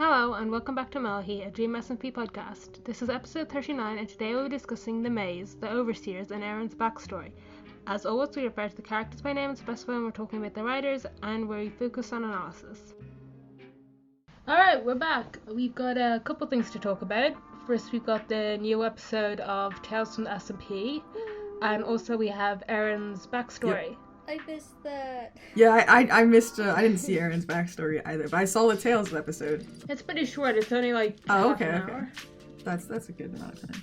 Hello and welcome back to Mellohi, a DSMP podcast. This is episode 39 and today we'll be discussing the Maze, the Overseers and Aaron's backstory. As always, we refer to the characters by name and specify when we're talking about the writers and we focus on analysis. Alright, we're back. We've got a couple things to talk about. First, we've got the new episode of Tales from the DSMP, and also we have Aaron's backstory. Yep. I missed that. Yeah, I missed, I didn't see Aaron's backstory either, but I saw the Tales episode. It's pretty short, it's only like half an hour. That's a good amount of time.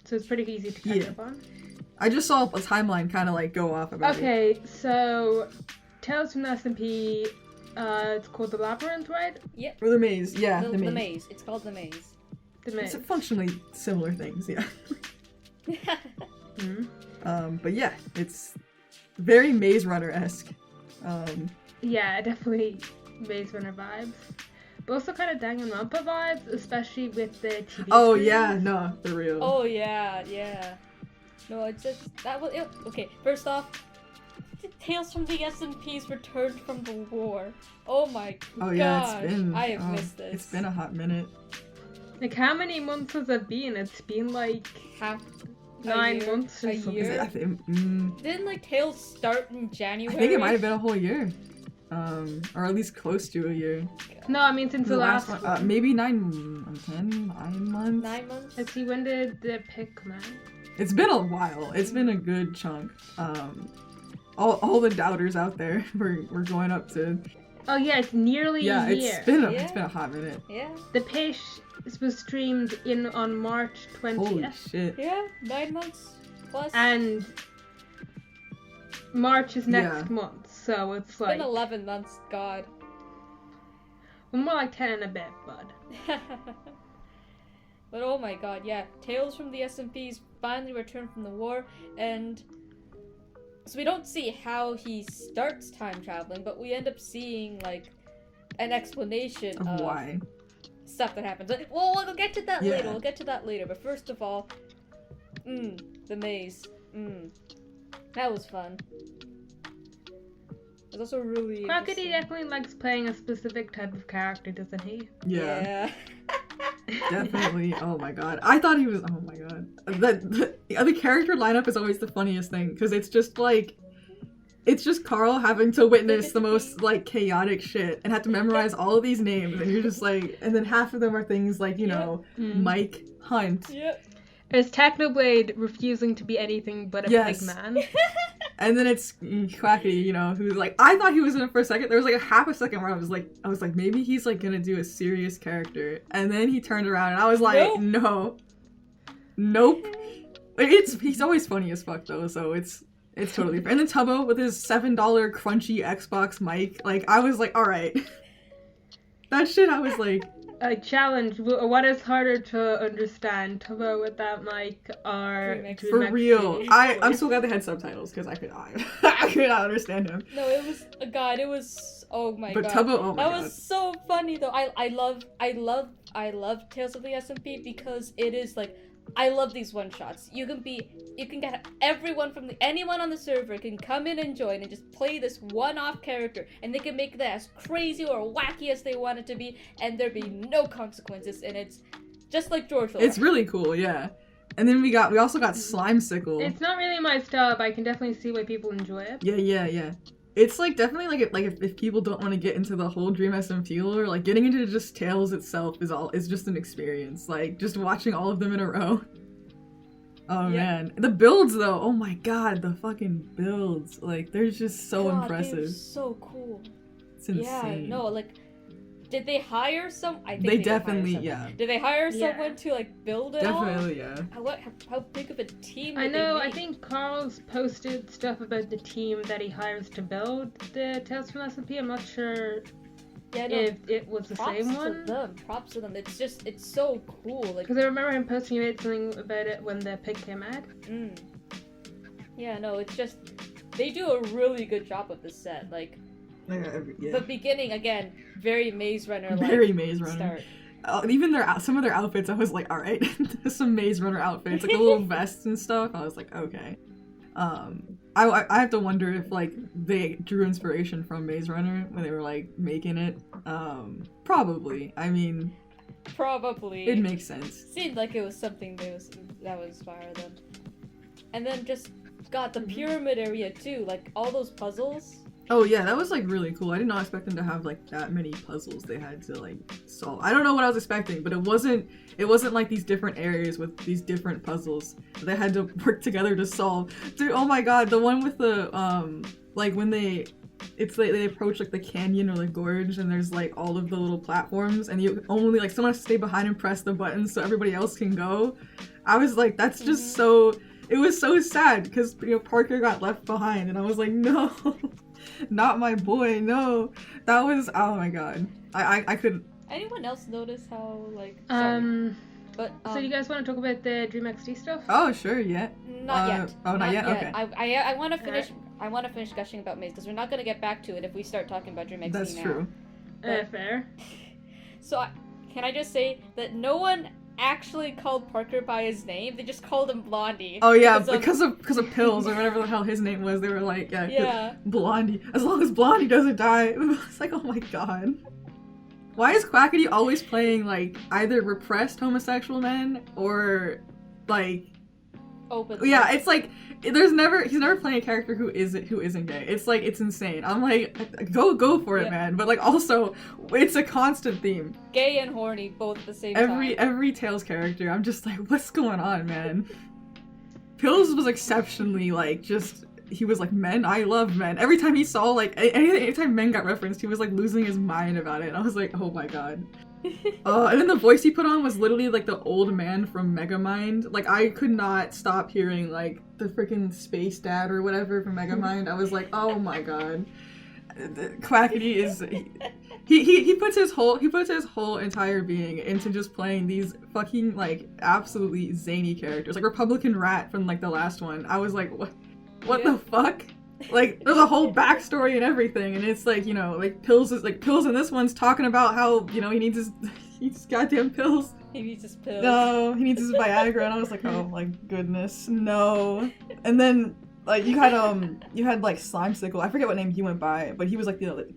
So it's pretty easy to catch up on. I just saw a timeline kind of like go off about it. Okay, so Tales from the DSMP, it's called The Labyrinth, right? Yep. Or the Maze, yeah, the Maze. It's called The Maze. The Maze. It's functionally similar things, yeah. But yeah, it's very Maze Runner-esque. Yeah, definitely Maze Runner vibes. But also kind of Danganronpa vibes, especially with the TV Oh screens. yeah, no, for real. Oh yeah. No, it's just, that was, okay, first off, Tales from the DSMP's returned from the war. Oh my gosh. Oh yeah, it's been, I have missed this. It's been a hot minute. Like, how many months has it been? It's been like half 9 months or a something. year? Didn't like Tales start in January? I think it might have been a whole year. Or at least close to a year. No, I mean since the last one. Maybe 9 months. 9 months? Let's see, when did the pick come out? It's been a while. It's been a good chunk. All the doubters out there, we're going up to. Oh yeah, it's nearly a year. It's been a hot minute. Yeah. The pitch was streamed on March 20th. Holy shit. Yeah, 9 months plus. And March is next month, so it's like... It's been 11 months, god. Well, more like 10 and a bit, bud. But oh my god, yeah. Tales from the DSMP's finally returned from the war, and so we don't see how he starts time traveling, but we end up seeing, like, an explanation of why. Stuff that happens. Well, we'll get to that later. We'll get to that later. But first of all, the maze. That was fun. It was also really Crockett definitely likes playing a specific type of character, doesn't he? Yeah. Definitely. Oh my god. I thought he was. Oh my god. The character lineup is always the funniest thing because it's just like. It's just Carl having to witness the most, like, chaotic shit and have to memorize all of these names, and you're just like, and then half of them are things like, you know, Mike Hunt. Yep. There's Technoblade refusing to be anything but a pig man. And then it's Quackity, you know, who, like, I thought he was in it for a second. There was, like, a half a second where I was like, maybe he's, like, gonna do a serious character. And then he turned around and I was like, Nope. He's always funny as fuck, though, so it's totally fair. And then Tubbo with his $7 crunchy Xbox mic, like, I was like, alright. That shit, I was like... A challenge. What is harder to understand? Tubbo with that mic or... For real. I'm so glad they had subtitles, because I could not understand him. No, it was... God, it was... Oh my god. But Tubbo, oh my god. That was so funny, though. I love Tales of the DSMP because it is, like... I love these one-shots. You can get anyone on the server can come in and join and just play this one-off character, and they can make that as crazy or wacky as they want it to be, and there be no consequences, and it's just like George Lore. It's really cool, yeah. And then we also got Slimesicle. It's not really my style, but I can definitely see why people enjoy it. Yeah. It's like definitely like if people don't want to get into the whole Dream SMP lore, like getting into just Tales itself is just an experience. Like just watching all of them in a row. Oh man, the builds though. Oh my god, the fucking builds. Like they're just so impressive. They're so cool. It's insane. Yeah, no, like did they hire some? I think they definitely Did they hire someone to like build it? Definitely, yeah. How big of a team? I know. I think Carl's posted stuff about the team that he hires to build the Tales from SMP. I'm not sure if it was the same one. Props to them. It's so cool. Like, because I remember him posting something about it when the pick came out. Yeah, no, it's just they do a really good job with this set. Like. The beginning again, very Maze Runner. Very Maze Runner. Even some of their outfits, I was like, all right, some Maze Runner outfits, like the little vests and stuff. I was like, okay. I have to wonder if like they drew inspiration from Maze Runner when they were like making it. Probably. I mean, Probably. It makes sense. Seemed like it was something that would inspire them. And then just got the pyramid area too, like all those puzzles. Oh yeah, that was like really cool. I did not expect them to have like that many puzzles they had to like solve. I don't know what I was expecting, but it wasn't like these different areas with these different puzzles that they had to work together to solve. Dude, oh my god, the one with the like when it's like they approach like the canyon or the gorge and there's like all of the little platforms and you only like someone has to stay behind and press the button so everybody else can go. I was like, that's just so, it was so sad because, you know, Parker got left behind and I was like, no. Not my boy, no. That was, oh my god. I could. Anyone else notice how, like, so you guys want to talk about the Dream XD stuff? Oh, sure, yeah. Not yet. Oh, not yet? Okay. I want to finish, I want to finish gushing about Maze, because we're not going to get back to it if we start talking about Dream XD now. That's true. Fair. So, can I just say that no one actually called Parker by his name? They just called him Blondie. Oh yeah, because of Pills or whatever the hell his name was. They were like, yeah. Blondie. As long as Blondie doesn't die. It's like, oh my god. Why is Quackity always playing like either repressed homosexual men or like openly? Yeah, it's like he's never playing a character who isn't gay. It's like, it's insane. I'm like, go for it, man. But like also, it's a constant theme. Gay and horny both at the same time. Every Tails character, I'm just like, what's going on, man? Pills was exceptionally like just. He was like, men, I love men. Every time he saw like anytime men got referenced, he was like losing his mind about it. And I was like, oh my god. And then the voice he put on was literally like the old man from Megamind. Like, I could not stop hearing like the freaking space dad or whatever from Megamind. I was like, oh my god. Quackity is he puts his whole entire being into just playing these fucking like absolutely zany characters. Like Republican Rat from like the last one. I was like, what the fuck? Like, there's a whole backstory and everything, and it's like, you know, like Pills in this one's talking about how, you know, he needs his goddamn pills. He needs his pills. No, he needs his Viagra, and I was like, oh my goodness, no. And then like you had like Slimecicle. I forget what name he went by, but he was like the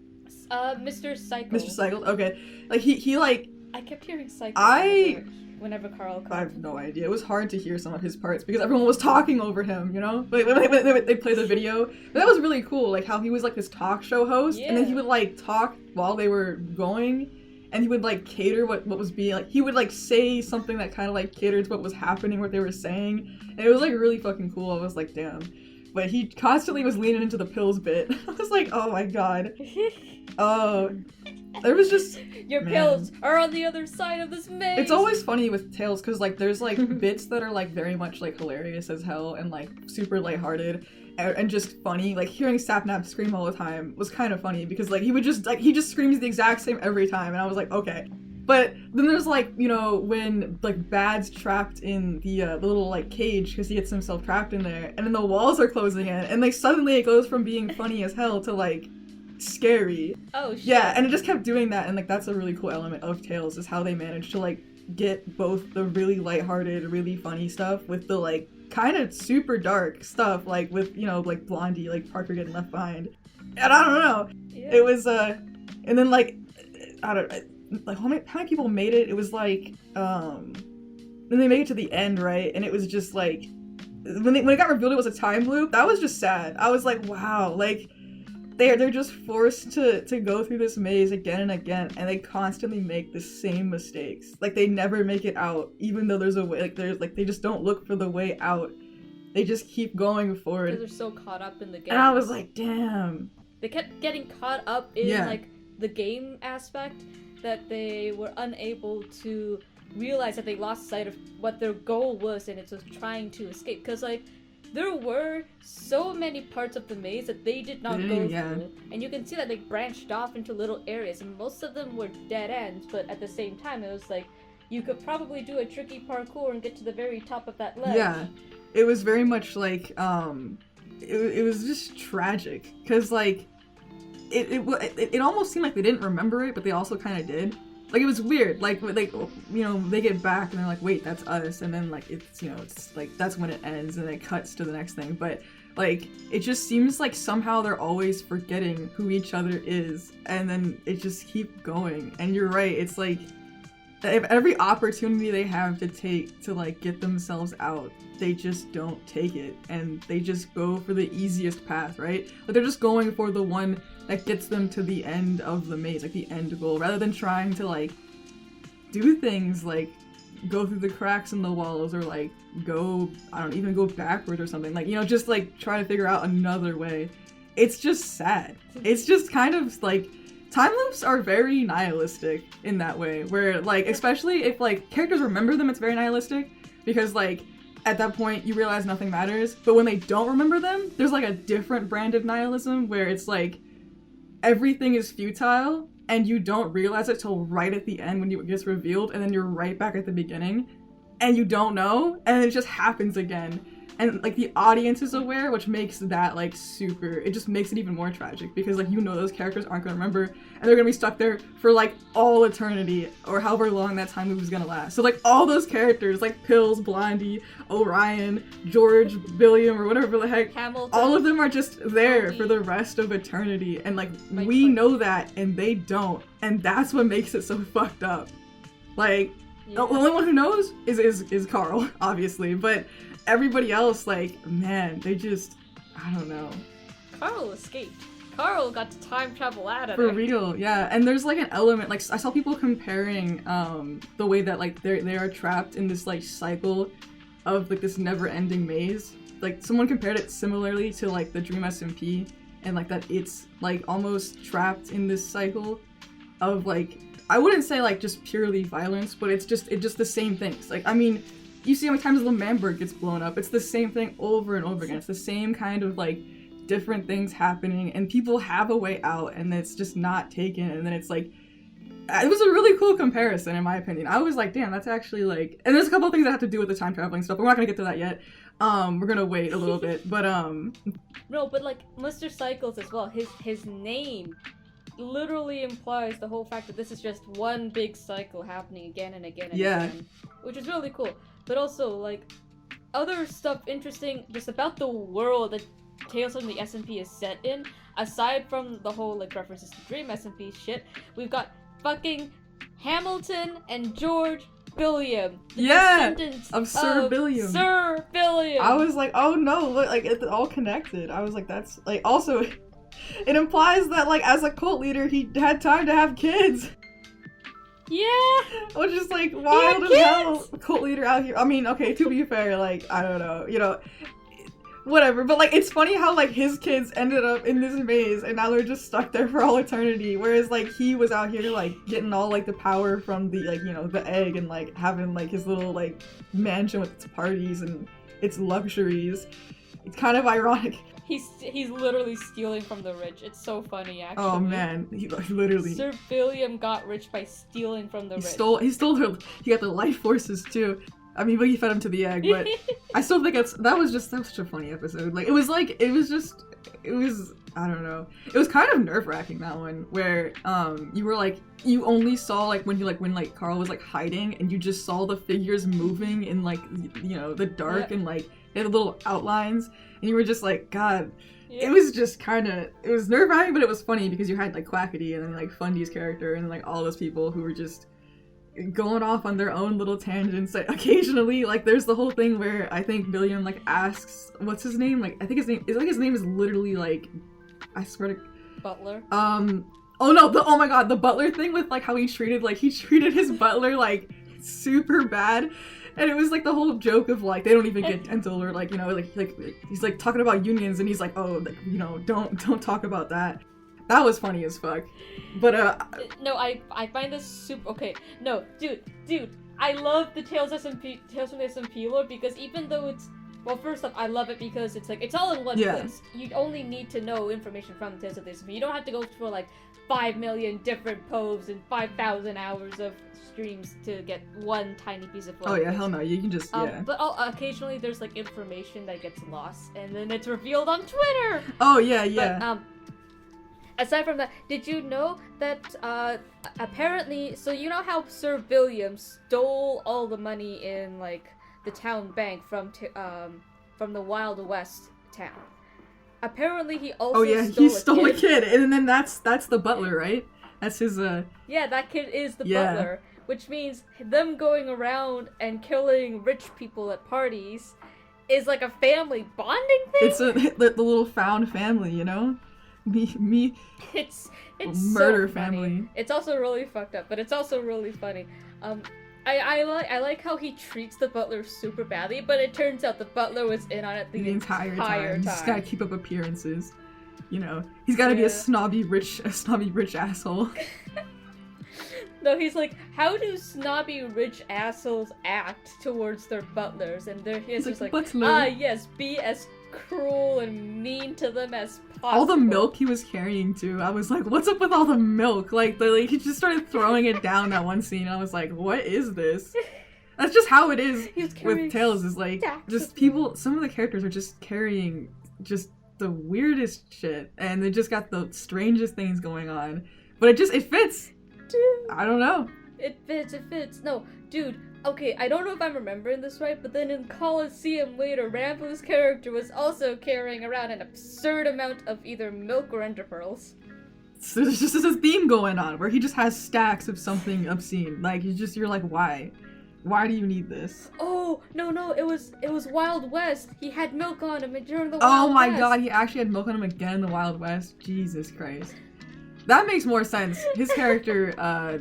Mr. Cycle. Mr. Cycle. Okay, like he like. I kept hearing Cycle. Whenever Carl called. I have no idea. It was hard to hear some of his parts because everyone was talking over him, you know? Like, when they play the video. But that was really cool, like how he was like this talk show host, and then he would like talk while they were going, and he would like cater what was being, like, he would like say something that kind of like catered to what was happening, what they were saying, and it was like really fucking cool. I was like, damn. But he constantly was leaning into the Pills bit. I was like, oh my god. Oh. There was just your pills are on the other side of this maze. It's always funny with Tails because like there's like bits that are like very much like hilarious as hell and like super lighthearted and just funny. Like hearing Sapnap scream all the time was kind of funny because like he just screams the exact same every time, and I was like, okay. But then there's like, you know, when like Bad's trapped in the little like cage because he gets himself trapped in there, and then the walls are closing in, and like suddenly it goes from being funny as hell to like scary. Oh shit. Yeah, and it just kept doing that, and like that's a really cool element of Tales is how they managed to like get both the really lighthearted, really funny stuff with the like kind of super dark stuff, like with, you know, like Blondie, like Parker getting left behind. And I don't know. Yeah. It was and then like I don't like how many people made it? It was like then they made it to the end, right? And it was just like when it got revealed it was a time loop, that was just sad. I was like, wow, like they're just forced to go through this maze again and again, and they constantly make the same mistakes. Like they never make it out, even though there's a way. Like there's like they just don't look for the way out. They just keep going forward. Because they're so caught up in the game. And I was like, damn. They kept getting caught up in like the game aspect that they were unable to realize that they lost sight of what their goal was, and it's just trying to escape. Because like. There were so many parts of the maze that they did not go through, and you can see that they branched off into little areas, and most of them were dead ends, but at the same time it was like, you could probably do a tricky parkour and get to the very top of that ledge. Yeah, it was very much like, it was just tragic, because like, it almost seemed like they didn't remember it, but they also kind of did. Like, it was weird, like, you know, they get back and they're like, wait, that's us, and then, like, it's, you know, it's, like, that's when it ends, and then it cuts to the next thing, but, like, it just seems like somehow they're always forgetting who each other is, and then it just keeps going, and you're right, it's, like, every opportunity they have to take to like get themselves out, they just don't take it, and they just go for the easiest path, right? Like they're just going for the one that gets them to the end of the maze, like the end goal, rather than trying to like do things like go through the cracks in the walls or like go, I don't even go backward or something, like, you know, just like try to figure out another way. It's just sad. It's just kind of like time loops are very nihilistic in that way, where like, especially if like characters remember them, it's very nihilistic because like at that point you realize nothing matters. But when they don't remember them, there's like a different brand of nihilism where it's like everything is futile and you don't realize it till right at the end when it gets revealed, and then you're right back at the beginning and you don't know, and it just happens again. And like the audience is aware, which makes that like super, it just makes it even more tragic because like, you know, those characters aren't gonna remember and they're gonna be stuck there for like all eternity or however long that time loop is gonna last. So like all those characters like Pills, Blondie, Orion, George, Billiam, or whatever the heck, Hamilton, all of them are just there Blondie. For the rest of eternity, and like Right, we right. know that and they don't, and that's what makes it so fucked up. Like the only one who knows is Carl, obviously, but everybody else, like, man, they just, I don't know. Carl escaped. Carl got to time travel out of For there. real, yeah. And there's like an element, like I saw people comparing the way that like they are trapped in this like cycle of like this never-ending maze. Like someone compared it similarly to like the Dream SMP, and like that it's like almost trapped in this cycle of like, I wouldn't say like just purely violence, but it's just the same things. Like, I mean, you see how many times Lemamberg gets blown up. It's the same thing over and over again. It's the same kind of like different things happening, and people have a way out and it's just not taken. And then it's like, it was a really cool comparison in my opinion. I was like, damn, that's actually like, and there's a couple of things that have to do with the time traveling stuff, but we're not gonna get to that yet. We're gonna wait a little bit, but No, but like Mr. Cycles as well, his name literally implies the whole fact that this is just one big cycle happening again and again and again, which is really cool. But also, like, other stuff interesting just about the world that Tales from the SMP is set in, aside from the whole, like, references to Dream SMP shit, we've got fucking Hamilton and George Billiam, the descendants of Sir Billiam. Sir Billiam! I was like, oh no, look, like, it's all connected. I was like, that's, like, also, it implies that, like, as a cult leader, he had time to have kids. Yeah! Which is like wild as hell. Cult leader out here. I mean, okay, to be fair, like, I don't know, you know, whatever. But like, it's funny how like his kids ended up in this maze and now they're just stuck there for all eternity. Whereas like he was out here like getting all like the power from the like, you know, the egg, and like having like his little like mansion with its parties and its luxuries. It's kind of ironic. He's literally stealing from the rich. It's so funny, actually. Oh man, he literally. Sir Billiam got rich by stealing from the rich. He got the life forces too. I mean, but he fed him to the egg, but I still think that was such a funny episode. Like, it was I don't know. It was kind of nerve-wracking, that one, where you were like, you only saw like when Carl was like hiding, and you just saw the figures moving in like, you know, the dark, and like they had little outlines, and you were just like, God. It was just it was nerve-wracking, but it was funny because you had like Quackity and then like Fundy's character and like all those people who were just going off on their own little tangents. Like, occasionally, like, there's the whole thing where I think Billiam like asks, what's his name? Like, I think his name is literally like, I swear to Butler. Oh no, oh my god, the butler thing with like how he treated his butler like super bad. And it was like the whole joke of like they don't even get dental, or like, you know, like he's like talking about unions and he's like, oh, like, you know, don't talk about that. That was funny as fuck. But no, I find this super okay. No, dude, I love the Tales from the SMP lore, because even though it's, well, first off, I love it because it's like, it's all in one place. You only need to know information from the Tales of the SMP. You don't have to go for like 5 million different poves and 5,000 hours of streams to get one tiny piece of lore. Oh yeah, hell no, you can just, yeah. But occasionally there's like information that gets lost and then it's revealed on Twitter! Oh yeah. But, aside from that, did you know that, apparently, so you know how Sir Billiam stole all the money in, like, the town bank from the Wild West town? Apparently he also he stole a kid, and then that's the butler, right? That's his, Yeah, that kid is the butler. which means them going around and killing rich people at parties is like a family bonding thing. It's the little found family, you know? Me. It's murder so family. funny. It's also really fucked up, but it's also really funny. I like how he treats the butler super badly, but it turns out the butler was in on it the entire time. He's gotta keep up appearances. You know, he's gotta be a snobby rich asshole. No, he's like, how do snobby rich assholes act towards their butlers? And he's just like, yes, be as cruel and mean to them as possible. All the milk he was carrying too, I was like, what's up with all the milk? Like, he just started throwing it down that one scene. I was like, what is this? That's just how it is with Tales, is like, just people, some of the characters are just carrying just the weirdest shit, and they just got the strangest things going on. But it fits. Dude, I don't know. It fits. No, dude, okay, I don't know if I'm remembering this right, but then in Coliseum later, Rambo's character was also carrying around an absurd amount of either milk or ender pearls. So there's just this theme going on where he just has stacks of something obscene. Like, you're like, why? Why do you need this? Oh, no, it was Wild West. He had milk on him during the Wild West. Oh my god, he actually had milk on him again in the Wild West. Jesus Christ. That makes more sense. His character, oh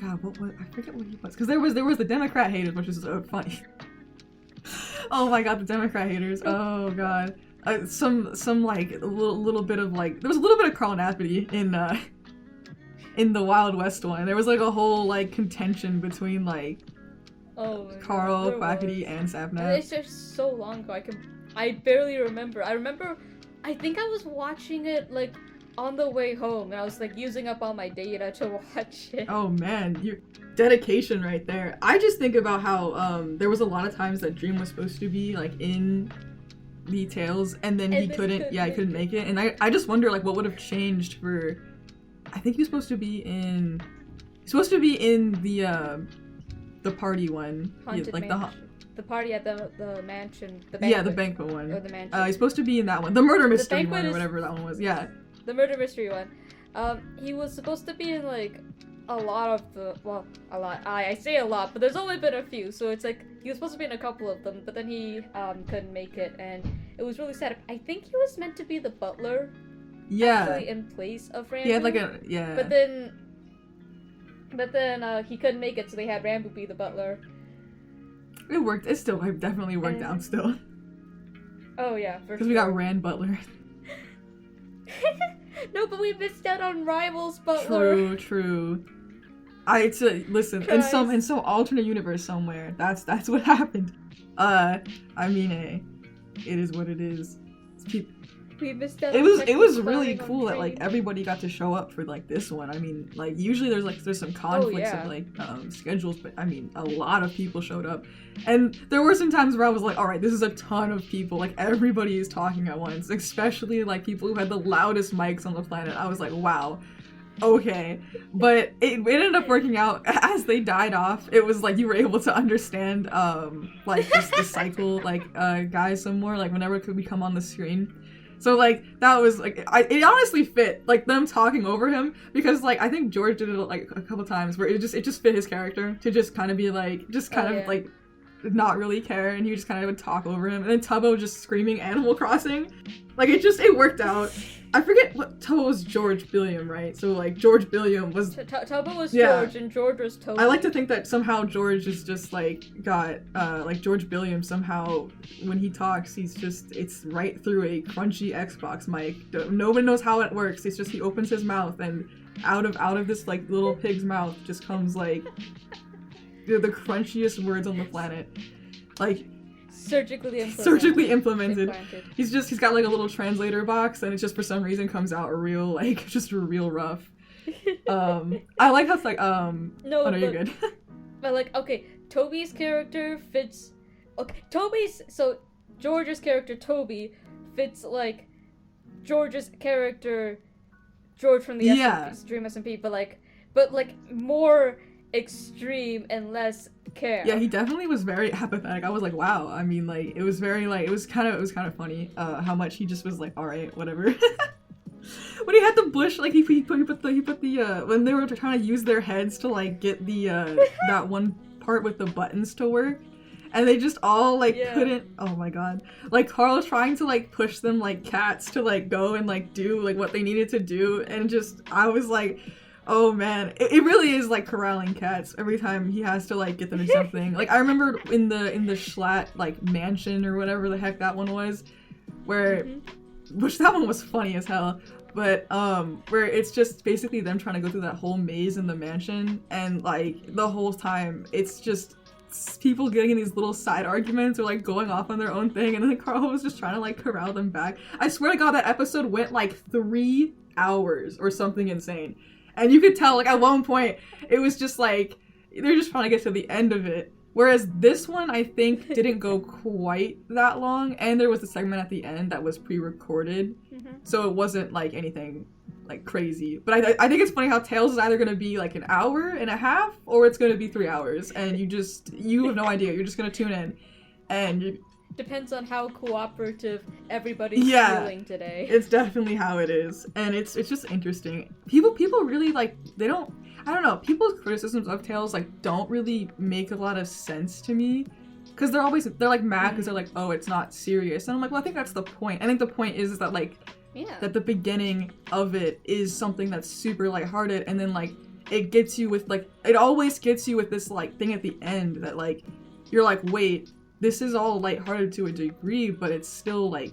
god, what I forget what he was. Because there was the Democrat haters, which is so funny. Oh my god, the Democrat haters. Oh god. Some like a little bit of like, there was a little bit of Carl Napity in the Wild West one. There was like a whole like contention between like Carl, Quackity, and Sapnap. It's just so long ago. I barely remember. I think I was watching it like on the way home, and I was like using up all my data to watch it. Oh man, your dedication right there. I just think about how there was a lot of times that Dream was supposed to be like in the Tales, and then he couldn't make it. And I just wonder like what would have changed for. I think he was supposed to be in the party one. Haunted like Mansion. The party at the mansion. The banquet. Yeah, the banquet one. Or the mansion. He's supposed to be in that one. The murder mystery one or whatever that one was. Yeah. The murder mystery one. He was supposed to be in like a lot of a lot. I say a lot, but there's only been a few, so it's like he was supposed to be in a couple of them, but then he couldn't make it, and it was really sad. I think he was meant to be the butler. Yeah. Actually, in place of Rambo. He had like a But then he couldn't make it, so they had Rambo be the butler. It worked. It definitely worked out still. Oh yeah, for sure. Because we got Rand Butler. No, but we missed out on Rivals Butler. True. Listen, in some alternate universe somewhere, that's what happened. I mean, hey, it is what it is. We missed out. It was really cool that like everybody got to show up for like this one. I mean, like usually there's some conflicts of like schedules, but I mean a lot of people showed up, and there were some times where I was like, all right, this is a ton of people. Like everybody is talking at once, especially like people who had the loudest mics on the planet. I was like, wow. Okay, but it ended up working out as they died off. It was like you were able to understand like just the cycle like guys some more, like whenever it could come on the screen. So like that was like it honestly fit, like them talking over him, because like I think George did it like a couple times where it just fit his character to just kind of be like like not really care, and he just kind of would talk over him, and then Tubbo just screaming Animal Crossing, like it worked out. I forget what Tubbo was George Billiam, right? So like George Billiam was Tubbo was George and George was Toby. I like to think that somehow George is just like got like George Billiam somehow when he talks it's right through a crunchy Xbox mic. Nobody knows how it works. It's just he opens his mouth and out of this like little pig's mouth just comes like the crunchiest words on the planet. Like surgically implemented. He's got like a little translator box, and it just for some reason comes out real rough. I like how it's like no, you're good. But like, okay, Toby's character fits. Okay, George's character Toby fits like George's character George from the SMP, Dream SMP, but like more extreme and less care. Yeah, he definitely was very apathetic. I was like, wow. I mean, like it was very like it was kind of funny how much he just was like, all right, whatever. When he had the bush, like he put the when they were trying to use their heads to like get the that one part with the buttons to work, and they just all like couldn't. Oh my god! Like Carl trying to like push them like cats to like go and like do like what they needed to do, and just I was like, oh man, it really is like corralling cats every time he has to like get them to something. Like I remember in the Schlatt like mansion or whatever the heck that one was, where which that one was funny as hell. But where it's just basically them trying to go through that whole maze in the mansion, and like the whole time it's just people getting in these little side arguments or like going off on their own thing, and then Carl was just trying to like corral them back. I swear to god that episode went like 3 hours or something insane, and you could tell like at one point it was just like they're just trying to get to the end of it. Whereas this one, I think, didn't go quite that long, and there was a segment at the end that was pre-recorded, so it wasn't, like, anything, like, crazy. But I think it's funny how Tales is either going to be, like, an hour and a half, or it's going to be 3 hours, and you have no idea. You're just going to tune in, and depends on how cooperative everybody's feeling today. It's definitely how it is, and it's just interesting. People really, like, I don't know, people's criticisms of Tales, like, don't really make a lot of sense to me. Because they're, like, mad because they're like, oh, it's not serious. And I'm like, well, I think that's the point. I think the point is that, like, that the beginning of it is something that's super lighthearted. And then, like, it gets you with, like, it always gets you with this, like, thing at the end that, like, you're like, wait, this is all lighthearted to a degree, but it's still, like,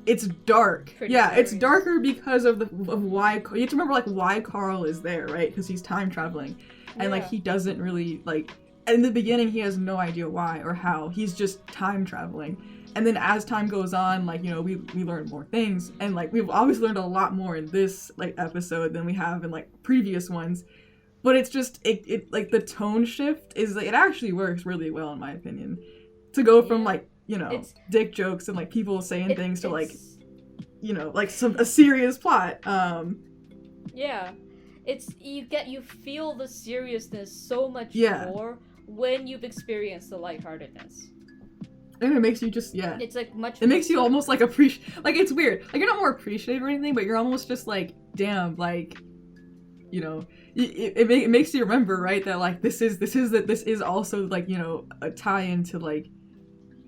it's dark. It's darker because of why you have to remember like why Carl is there, right? Because he's time traveling, and like he doesn't really like in the beginning he has no idea why or how. He's just time traveling, and then as time goes on, like you know we learn more things, and like we've always learned a lot more in this like episode than we have in like previous ones. But it's just it like the tone shift is like it actually works really well in my opinion to go from like you know, dick jokes and like people saying things to like, you know, like a serious plot. Yeah, you feel the seriousness so much more when you've experienced the lightheartedness. And it makes you just it's like much. It makes you almost like appreciate. Like it's weird. Like you're not more appreciative or anything, but you're almost just like, damn, like, you know, it makes you remember, right? That like this is also like you know a tie-in to like.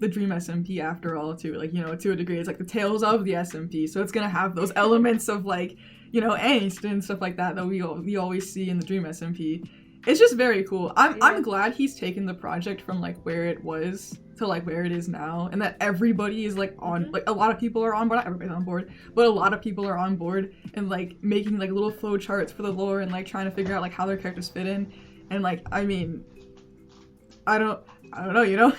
The Dream SMP after all too, like, you know, to a degree, it's like the Tales of the SMP, so it's gonna have those elements of like, you know, angst and stuff like that we always see in the Dream SMP. It's just very cool. I'm glad he's taken the project from like where it was to like where it is now, and that everybody is like on, like a lot of people are on board, not everybody's on board, but a lot of people are on board and like making like little flow charts for the lore and like trying to figure out like how their characters fit in, and like, I mean, I don't know, you know?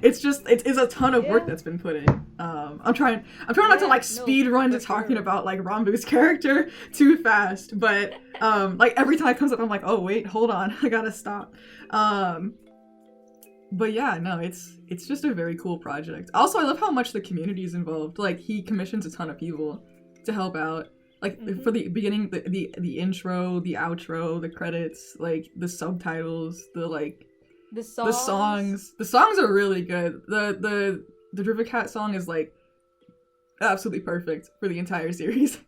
It's just it's a ton of work that's been put in. I'm trying not to like speed run to talking about like Rambu's character too fast, but like every time it comes up I'm like, oh wait, hold on, I gotta stop. But yeah, no, it's just a very cool project. Also, I love how much the community is involved. Like he commissions a ton of people to help out. Like for the beginning, the intro, the outro, the credits, like the subtitles, the songs are really good. The Driva Cat song is like absolutely perfect for the entire series.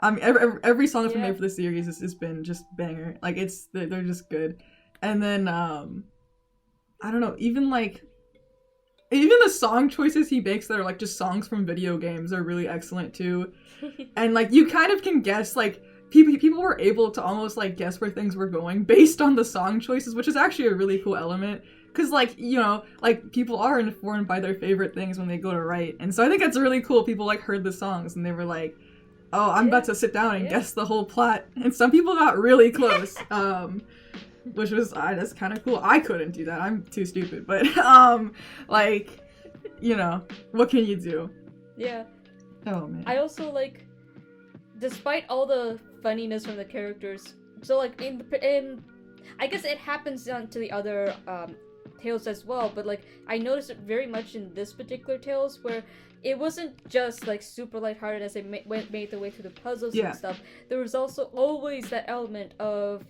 Every song that's been made for the series has been just banger. Like they're just good. And then I don't know, even the song choices he makes that are like just songs from video games are really excellent too. And like you kind of can guess like people were able to almost like guess where things were going based on the song choices, which is actually a really cool element because like you know like people are informed by their favorite things when they go to write, and so I think it's really cool. People like heard the songs and they were like, oh, I'm about to sit down and guess the whole plot, and some people got really close, which was that's kind of cool. I couldn't do that, I'm too stupid, but like you know what can you do? Oh man. I also like, despite all the funniness from the characters, so like in I guess it happens to the other tales as well, but like I noticed it very much in this particular tales where it wasn't just like super lighthearted as they made their way through the puzzles and stuff. There was also always that element of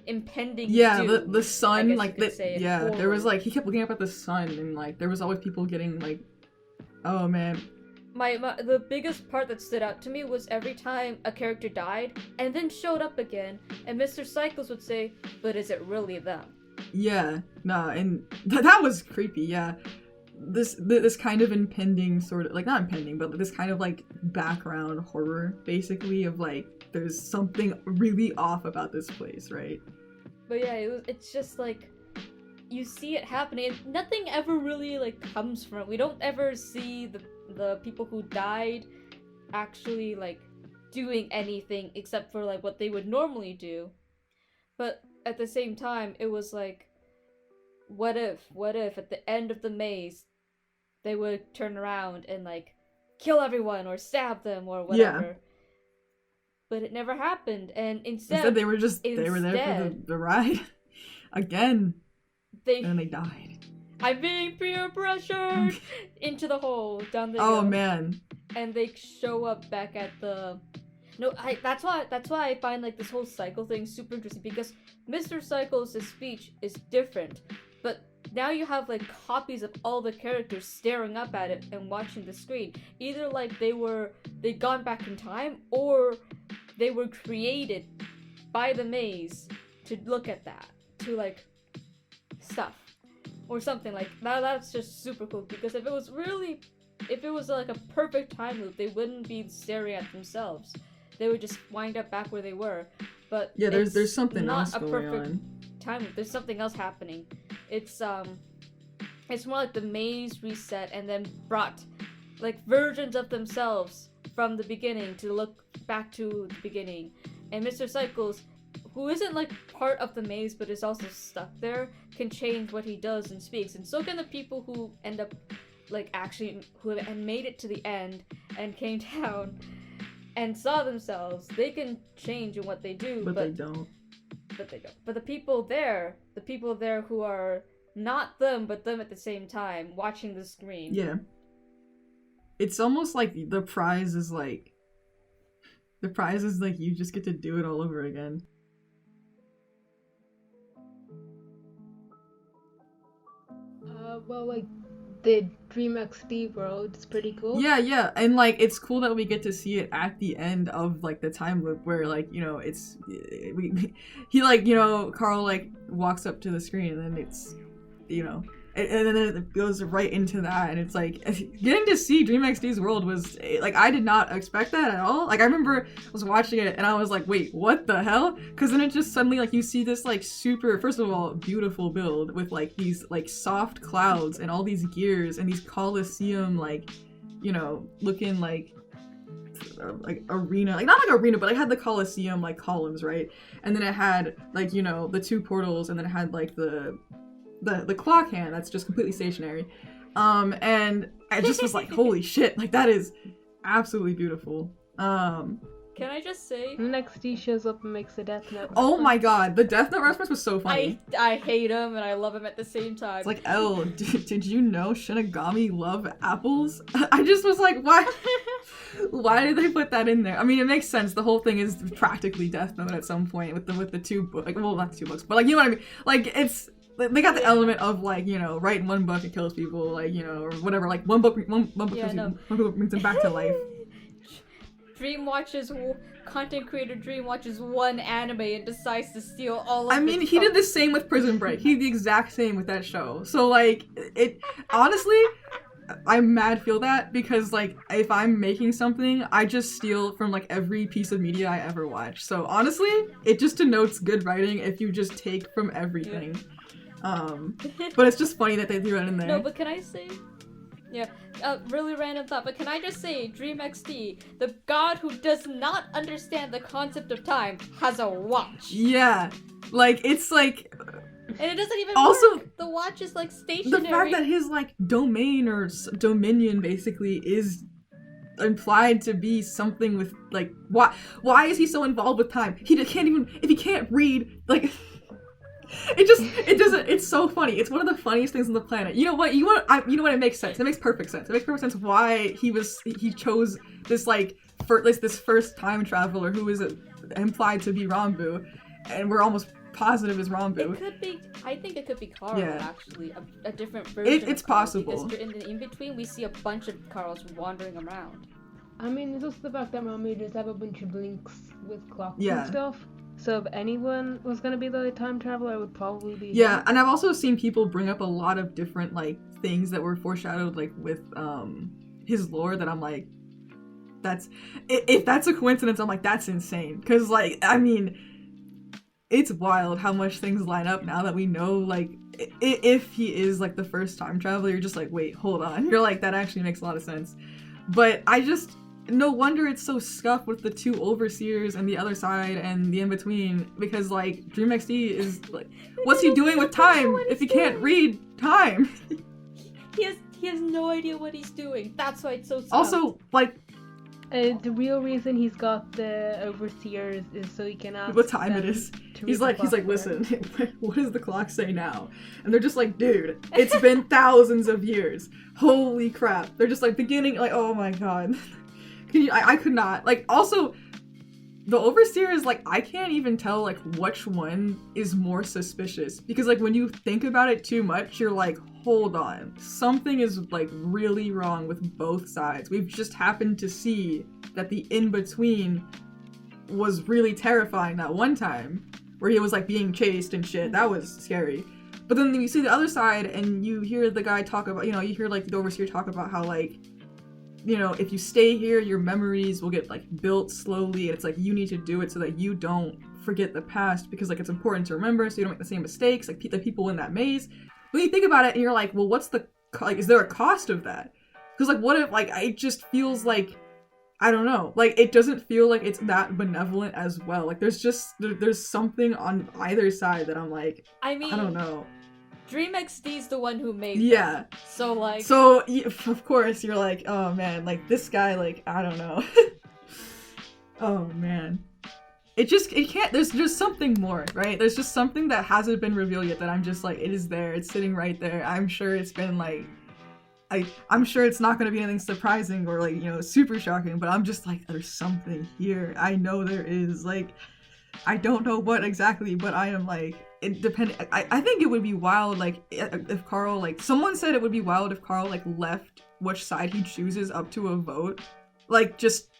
impending doom, the sun, like there was like he kept looking up at the sun, and like there was always people getting like, oh man, the biggest part that stood out to me was every time a character died and then showed up again, and Mr. Cycles would say, "But is it really them?" Yeah, no, and that was creepy. Yeah, this kind of impending sort of like not impending, but this kind of like background horror, basically, of like there's something really off about this place, right? But yeah, it's just like you see it happening, and nothing ever really like comes from it. We don't ever see the people who died actually like doing anything except for like what they would normally do. But at the same time, it was like, what if at the end of the maze they would turn around and like kill everyone or stab them or whatever. Yeah. But it never happened, and instead they were there for the ride again. And they died. I'm being peer pressured into the hole. Down the Oh man. And they show up back at the. No, that's why I find like this whole cycle thing super interesting, because Mr. Cycles' speech is different, but now you have like copies of all the characters staring up at it and watching the screen. Either like they'd gone back in time, or they were created by the maze to look at that, to like stuff or something like that. That's just super cool, because if it was like a perfect time loop, they wouldn't be staring at themselves. They would just wind up back where they were. But yeah, there's something else not a going perfect on. Time loop. There's something else happening. It's more like the maze reset and then brought like versions of themselves from the beginning to look back to the beginning. And Mr. Cycles, who isn't like part of the maze but is also stuck there, can change what he does and speaks. And so can the people who end up like actually who had made it to the end and came down and saw themselves. They can change in what they do, but they don't. But the people there who are not them but them at the same time watching the screen. Yeah. It's almost like the prize is like you just get to do it all over again. Well, like the Dream XD world is pretty cool. Yeah, and like it's cool that we get to see it at the end of like the time loop, where like, you know, he like, you know, Carl like walks up to the screen and then it's, you know, and then it goes right into that, and it's like getting to see Dream XD's world was like, I did not expect that at all. Like I remember I was watching it and I was like, wait, what the hell? Because then it just suddenly like you see this like super, first of all, beautiful build with like these like soft clouds and all these gears and these Colosseum like, you know, looking like arena, like not like arena, but it had the Colosseum like columns, right? And then it had like, you know, the two portals, and then it had like the clock hand that's just completely stationary, and I just was like, holy shit, like that is absolutely beautiful. Can I just say, next he shows up and makes a Death Note. Oh my god, the Death Note reference was so funny. I hate him and I love him at the same time. It's like, did you know Shinigami love apples? I just was like, why did they put that in there? I mean, it makes sense. The whole thing is practically Death Note at some point with the two books, like, well, not the two books, but like, you know what I mean? Like, they got the element of like, you know, write one book, it kills people, like, you know, or whatever. Like one book brings them back to life. Content creator Dream watches one anime and decides to steal all of I mean, he did the same with Prison Break. He did the exact same with that show. So like, it honestly, I mad feel that, because like if I'm making something, I just steal from like every piece of media I ever watch. So honestly, it just denotes good writing if you just take from everything. Yeah. But it's just funny that they threw it in there. No, but can I say, really random thought, but can I just say, Dream XD, the god who does not understand the concept of time, has a watch. Yeah, like it's like, and it doesn't even also work. The watch is like stationary. The fact that his like domain or dominion basically is implied to be something with like, why is he so involved with time? He can't even, if he can't read, like. It's so funny. It's one of the funniest things on the planet. You know what? It makes sense. It makes perfect sense. It makes perfect sense why he chose this like this first time traveler who is implied to be Rambu, and we're almost positive is Ranbu. It could be. I think it could be Carl, actually. A different version. It's of Carl, possible. Because in the in-between, we see a bunch of Carls wandering around. I mean, there's also the fact that Ranbu does have a bunch of links with clocks and stuff. So if anyone was going to be the time traveler, it would probably be him. And I've also seen people bring up a lot of different, like, things that were foreshadowed, like, with, his lore that I'm like, if that's a coincidence, I'm like, that's insane. Because, like, I mean, it's wild how much things line up now that we know, like, if he is, like, the first time traveler, you're just like, wait, hold on. You're like, that actually makes a lot of sense. But no wonder it's so scuffed with the two overseers and the other side and the in-between, because, like, Dream XD is, like, what's he doing with time if he can't read time? He has no idea what he's doing. That's why it's so scuffed. Also, like, the real reason he's got the overseers is so he can ask what time it is. He's like, listen, what does the clock say now? And they're just like, dude, it's been thousands of years. Holy crap. They're just like beginning, like, oh my god. I could not. Like, also, the overseers, like, I can't even tell, like, which one is more suspicious. Because, like, when you think about it too much, you're like, hold on. Something is, like, really wrong with both sides. We've just happened to see that the in-between was really terrifying that one time. Where he was, like, being chased and shit. That was scary. But then you see the other side, and you hear the guy talk about, you hear, like, the overseer talk about how, like, if you stay here, your memories will get, like, built slowly, and it's like, you need to do it so that you don't forget the past, because, like, it's important to remember so you don't make the same mistakes, like, the people in that maze. When you think about it, and you're like, well, what's the, like, is there a cost of that? Because, like, what if, like, it just feels like, I don't know, like, it doesn't feel like it's that benevolent as well. Like, there's something on either side that I'm like, I don't know. Dream XD's the one who made them. So, like... So, of course, you're like, oh, man, like, this guy, like, I don't know. Oh, man. It can't, there's something more, right? There's just something that hasn't been revealed yet that I'm just like, it is there, it's sitting right there. I'm sure it's been, like, I'm sure it's not going to be anything surprising or, like, super shocking, but I'm just like, there's something here. I know there is, like, I don't know what exactly, but I am, like, it depends. I think it would be wild, like, if Carl, like, someone said it would be wild if Carl, like, left which side he chooses up to a vote, like, just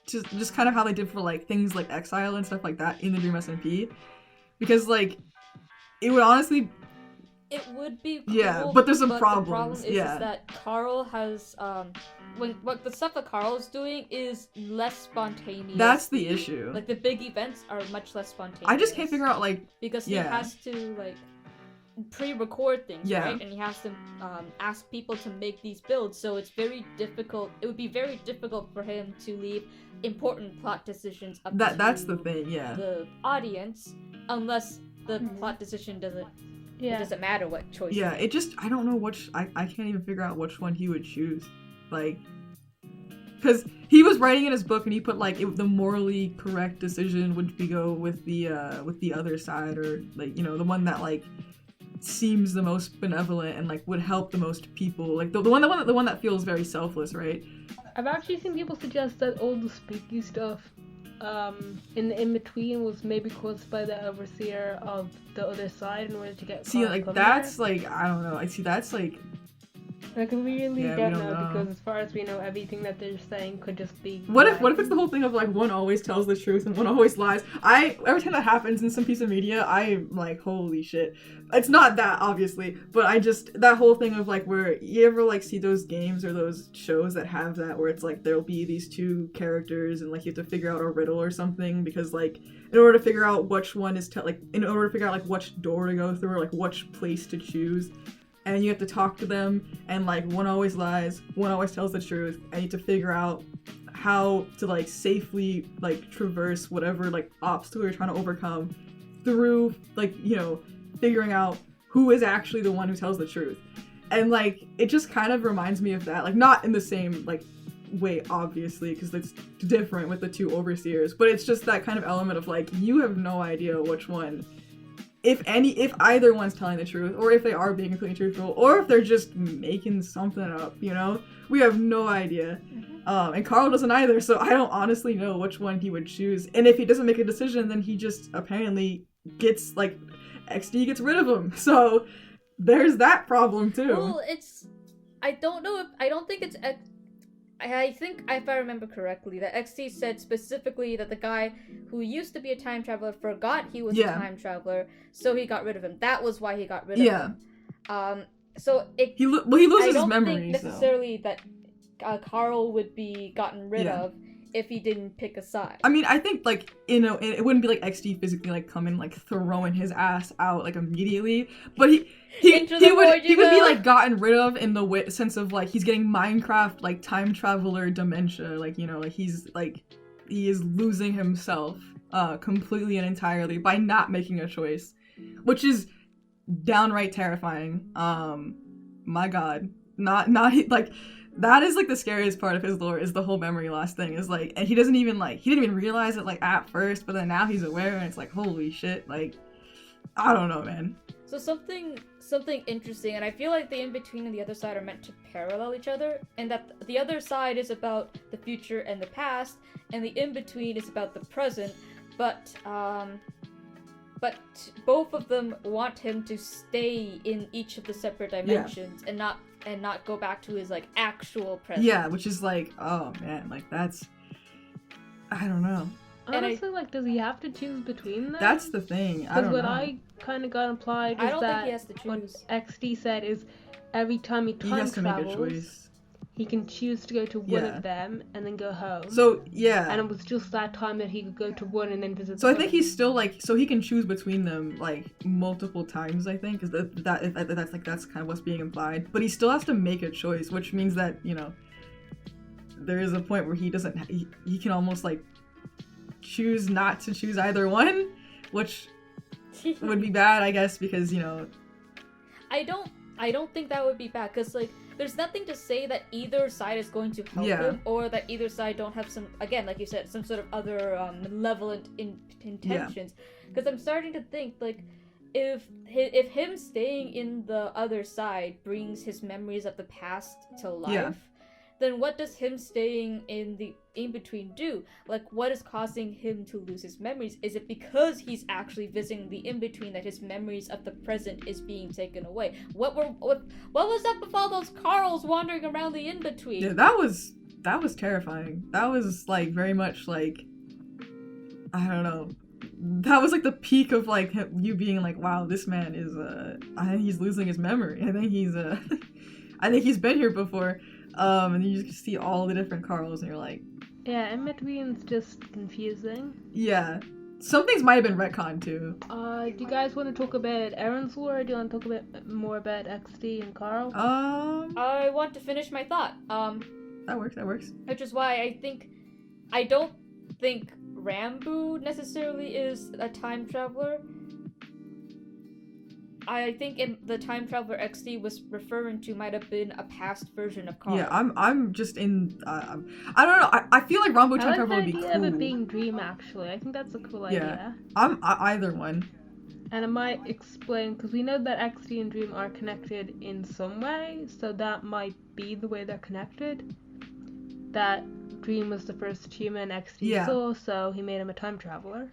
kind of how they did for, like, things like Exile and stuff like that in the Dream SMP, because, like, it would honestly, it would be cool, but there's some problems. The problem is that Carl has what the stuff that Carl's doing is less spontaneous. That's the issue. Like, the big events are much less spontaneous. I just can't figure out, like, because he has to, like, pre-record things, right? And he has to ask people to make these builds, so it's very difficult. It would be very difficult for him to leave important plot decisions up to that's the thing, the audience, unless the plot decision doesn't. It doesn't matter what choice. Yeah, it just, I don't know which, I can't even figure out which one he would choose. Like, because he was writing in his book and he put, like, the morally correct decision would be go with the other side, or, like, the one that, like, seems the most benevolent and, like, would help the most people. Like, the one that feels very selfless, right? I've actually seen people suggest that all the spooky stuff in the in-between was maybe caused by the overseer of the other side in order to get that's there. Like, I don't know. That's like, like, we really don't know, because as far as we know, everything that they're saying could just be what if it's the whole thing of, like, one always tells the truth and one always lies. Every time that happens in some piece of media, I'm like, holy shit. It's not that, obviously, but that whole thing of, like, where you ever, like, see those games or those shows that have that, where it's like there'll be these two characters and, like, you have to figure out a riddle or something, because, like, in order to figure out which one is in order to figure out, like, which door to go through or, like, which place to choose, and you have to talk to them, and, like, one always lies, one always tells the truth, and you have to figure out how to, like, safely, like, traverse whatever, like, obstacle you're trying to overcome through, like, figuring out who is actually the one who tells the truth. And, like, it just kind of reminds me of that, like, not in the same, like, way, obviously, because it's different with the two overseers, but it's just that kind of element of, like, you have no idea which one, if either one's telling the truth, or if they are being completely truthful, or if they're just making something up, we have no idea. And Carl doesn't either, so I don't honestly know which one he would choose. And if he doesn't make a decision, then he just apparently gets, like, XD gets rid of him. So there's that problem too. Well, I don't think it's I think, if I remember correctly, that XT said specifically that the guy who used to be a time traveler forgot he was a time traveler, so he got rid of him. That was why he got rid of him. So he loses his memory. I don't think necessarily that Carl would be gotten rid of if he didn't pick a side. I mean, I think, like, you know, it wouldn't be like XD physically, like, coming, like, throwing his ass out, like, immediately, but he would be, like, gotten rid of in the sense of, like, he's getting Minecraft, like, time traveler dementia, like, you know, like, he is losing himself completely and entirely by not making a choice, which is downright terrifying. My god. Not, like, that is, like, the scariest part of his lore, is the whole memory loss thing, is, like, and he didn't even realize it, like, at first, but then now he's aware, and it's like, holy shit, like, I don't know, man. So something interesting, and I feel like the in-between and the other side are meant to parallel each other, and that the other side is about the future and the past, and the in-between is about the present, but both of them want him to stay in each of the separate dimensions and not go back to his, like, actual present. Yeah, which is like, oh man, like, that's, I don't know. Honestly, like, does he have to choose between them? That's the thing. I don't know. Because what I kind of got implied is that think he has to choose. What XD said is every time he time travels, he can choose to go to one of them and then go home. So, yeah. And it was just that time that he could go to one and then visit So I think he's still, like, so he can choose between them, like, multiple times, I think, because that's kind of what's being implied. But he still has to make a choice, which means that, you know, there is a point where he can almost, like, choose not to choose either one, which would be bad, I guess, because, you know... I don't think that would be bad, because, like, there's nothing to say that either side is going to help him, or that either side don't have some, again, like you said, some sort of other malevolent intentions. Because I'm starting to think, like, if him staying in the other side brings his memories of the past to life, then what does him staying in the in-between do? Like, what is causing him to lose his memories? Is it because he's actually visiting the in-between that his memories of the present is being taken away? What was up with all those Carls wandering around the in-between? Yeah, that was terrifying. That was, like, very much, like, I don't know. That was, like, the peak of, like, you being like, wow, this man is, I think he's losing his memory. I think he's been here before. And you just see all the different Carls, and you're like... Yeah, in-between's just confusing. Yeah. Some things might have been retconned, too. Do you guys want to talk about Aaron's lore, or do you want to talk a bit more about XD and Carl? I want to finish my thought. That works. Which is why I don't think Rambo necessarily is a time traveler. I think the time traveler XD was referring to might have been a past version of Carl. Yeah, I'm just in. I don't know. I feel like Rambo time traveler would be cool. I like the idea of it being Dream. Actually, I think that's a cool idea. I'm either one. And it might explain, because we know that XD and Dream are connected in some way, so that might be the way they're connected. That Dream was the first human XD saw, so he made him a time traveler.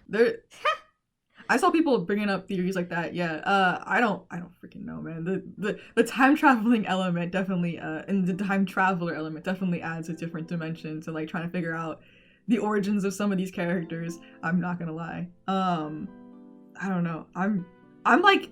I saw people bringing up theories like that. Yeah, I don't freaking know, man. The time traveling element definitely, and the time traveler element definitely adds a different dimension to, like, trying to figure out the origins of some of these characters. I'm not gonna lie. I don't know. I'm like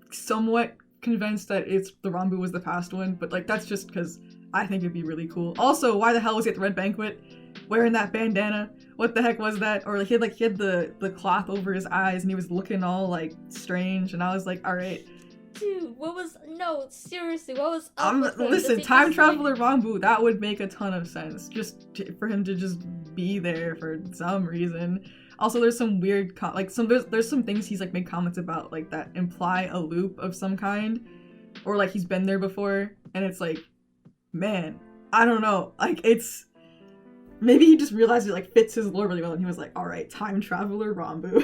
somewhat convinced that the Rambo was the past one, but, like, that's just because I think it'd be really cool. Also, why the hell was he at the Red Banquet wearing that bandana? What the heck was that? Or, like, he had the cloth over his eyes and he was looking all, like, strange, and I was like, alright. Dude, seriously, what was up with him? Listen, time traveler Rambo, that would make a ton of sense. For him to just be there for some reason. Also, there's some weird, there's some things he's, like, made comments about, like, that imply a loop of some kind. Or, like, he's been there before, and it's like, man, I don't know. Like, it's... Maybe he just realized it, like, fits his lore really well, and he was like, alright, time traveler Rambo.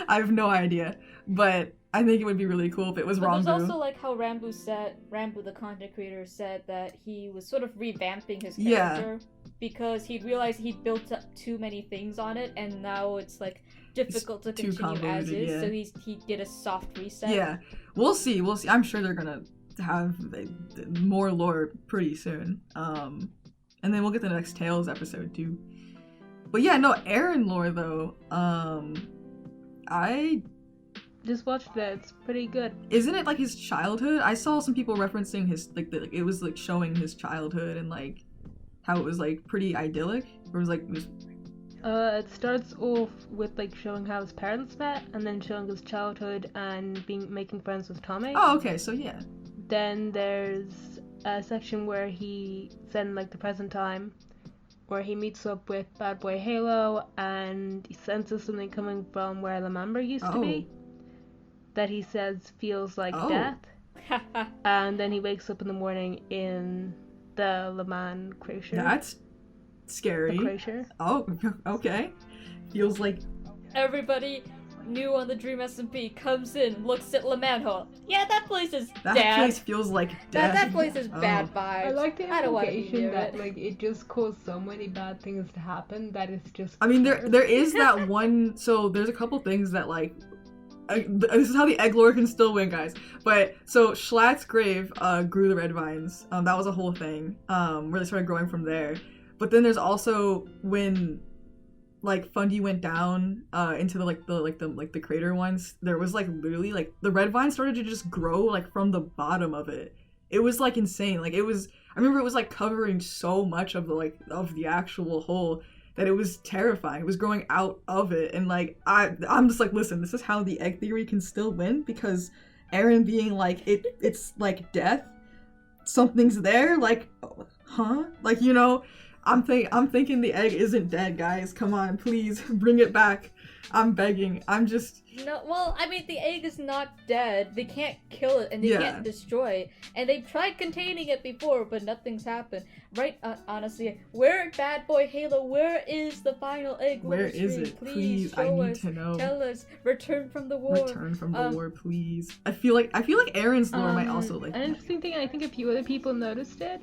I have no idea, but I think it would be really cool if it was Rambo. There's also, like, how Rambo the content creator said that he was sort of revamping his character. because he realized he built up too many things on it, and now it's like difficult to continue as is. Yeah. So he did a soft reset. Yeah, we'll see. I'm sure they're gonna have more lore pretty soon. And then we'll get the next Tales episode too. But yeah, no, Eren lore though. I just watched that. It's pretty good. Isn't it like his childhood? I saw some people referencing his it was like showing his childhood and like how it was like pretty idyllic. Or it was it starts off with like showing how his parents met, and then showing his childhood and making friends with Tommy. Oh, okay, so yeah. Then there's a section where he's in like the present time, where he meets up with Bad Boy Halo, and he senses something coming from where Lamember used to be, that he says feels like death. And then he wakes up in the morning in the Laman crater. That's scary. The crater. Oh, okay. Feels like everybody new on the Dream SMP comes in, looks at Lamanho. Yeah, that place is that dead. place feels like death. That place is bad vibes. I like the I don't want to be implication near that it. like it just caused so many bad things to happen that it's just. I mean, there is that one. So there's a couple things that like. This is how the egg lore can still win, guys. But so Schlatt's grave grew the red vines. That was a whole thing. Where they started growing from there. But then there's also when like Fungi went down into the crater ones. There was like literally like the red vine started to just grow like from the bottom of it. It was like insane. Like it was. I remember it was like covering so much of the actual hole. That it was terrifying. It was growing out of it, and like I'm just like, listen, this is how the egg theory can still win, because Eren being like it's like death, something's there, like, huh? Like, you know, I'm thinking the egg isn't dead, guys. Come on, please bring it back. I'm begging. No, well, I mean, the egg is not dead. They can't kill it, and they can't destroy it. And they've tried containing it before, but nothing's happened. Right? Honestly, where Bad Boy Halo? Where is the final egg? Where is it? Please, I need to know. Tell us. Return from the war. Return from the war, please. I feel like Eren's lore might also like. An interesting thing, and I think a few other people noticed it,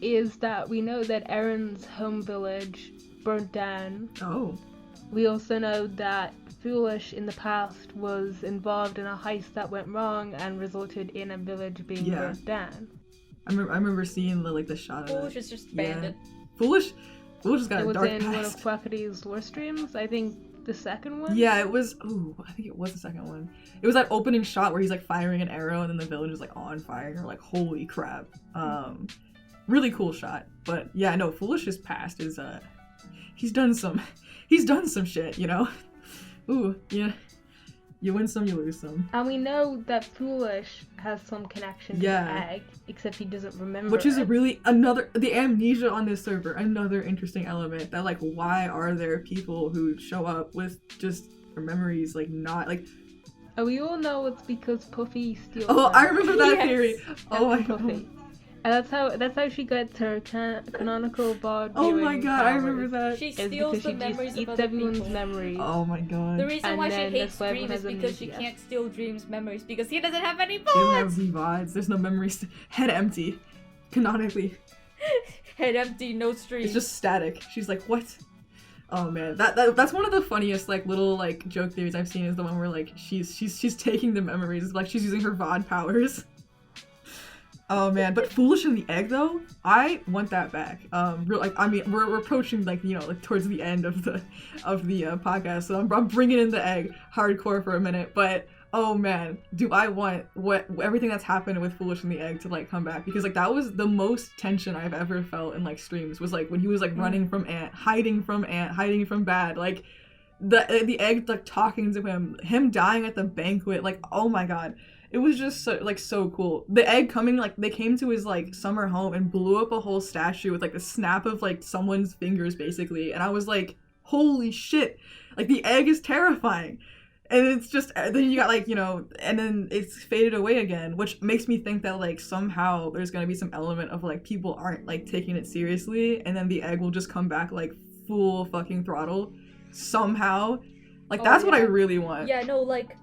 is that we know that Eren's home village burnt down. Oh. We also know that Foolish in the past was involved in a heist that went wrong and resulted in a village being burnt down. I remember seeing the shot of it. Foolish is just bandit. Foolish has got a dark past. It was in one of Quackity's lore streams, I think the second one? Yeah, it was, I think it was the second one. It was that opening shot where he's like firing an arrow and then the village is like on fire and you're like, holy crap. Really cool shot. But yeah, no, Foolish's past is, he's done some shit, you know? Ooh, yeah. You win some, you lose some. And we know that Foolish has some connection to the egg, except he doesn't remember Which is it. the amnesia on this server, another interesting element. That, like, why are there people who show up with just their memories, like, not, like... Oh, we all know it's because Puffy steals Oh, them. I remember that theory! Oh my god. And that's how she gets her canonical bod. Oh my god, powers. I remember that. She steals the memories of other everyone's people. memories. Oh my god. The reason why she hates why Dream is everyone because has she amnesia. can't steal Dream's memories because he doesn't have any He doesn't have VODs! any VODs. There's no memories. Head empty. Canonically. Head empty, no stream. It's just static. She's like, what? Oh man, that's one of the funniest like little like joke theories I've seen, is the one where like she's taking the memories, like she's using her VOD powers. Oh man, but Foolish and the egg though, I want that back. I mean, we're approaching like, you know, like towards the end of the podcast, so I'm bringing in the egg hardcore for a minute. But oh man, do I want everything that's happened with Foolish and the egg to like come back, because like that was the most tension I've ever felt in like streams, was like when he was like running from Ant, hiding from Bad, like the egg like talking to him dying at the banquet, like oh my god. It was just so cool. The egg coming, like, they came to his, like, summer home and blew up a whole statue with, like, the snap of, like, someone's fingers, basically. And I was like, holy shit. Like, the egg is terrifying. And it's just, then you got, like, you know, and then it's faded away again, which makes me think that, like, somehow there's gonna be some element of, like, people aren't, like, taking it seriously, and then the egg will just come back, like, full fucking throttle. Somehow. Like, that's what I really want. Yeah, no, like...